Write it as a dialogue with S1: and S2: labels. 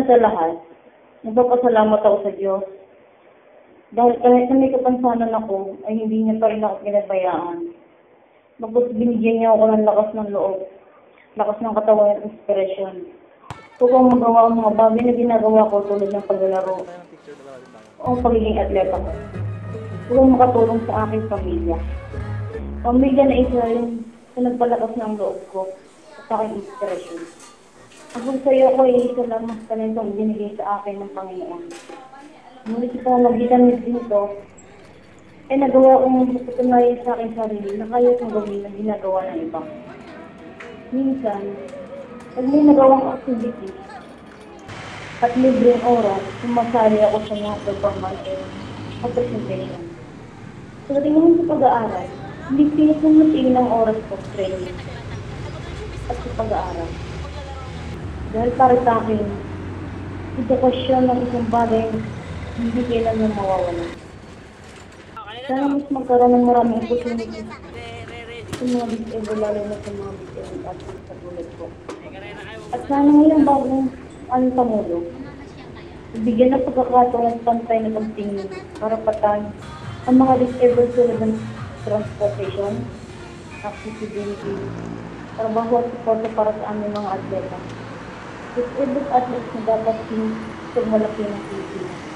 S1: una sa lahat, nagpapasalamat ako sa Diyos. Dahil kahit na may kapansanan ako, ay hindi niya pa rin ako pinabayaan. Bagkus binigyan niya ako ng lakas ng loob, lakas ng katawan at inspirasyon. Upang magawa ang mga bagay na ginagawa ko tulad ng paglalaro o ang pagiging atleta ko. Upang makatulong sa aking pamilya. Pamilya na isa rin sa nagpalakas ng loob ko at aking inspirasyon. Ang sayo ko ay isa lamang sa talentong binigay sa akin ng Panginoon. Ngunit ito ang magitan nito, ay nagawa kong patutunayan sa aking sarili na kaya kong gawin ang ginagawa ng iba. Minsan, pag may nagawang activity at libreng oras, sumasali ako sa mga performance o presentation. Pagdating naman sa pag-aaral, hindi pinagmamatiin ng oras ko training at sa pag-aaral. Dahil para sa akin, edukasyon ng isang bagay hindi kailangan mawawala. Sana mas magkaroon ng maraming opportunity sa mga disabled, lalo na sa mga disabled at sa bulad ko. At sana ngayong bagong Pangulo, bigyan ng pagkakataon at pantay na pagtingin para patayin ang mga disabled tulad ng transportation, accessibility, trabaho at suporta para sa aming mga atleta. Disabled athletes na dapat sa malaki ng Pilipinas.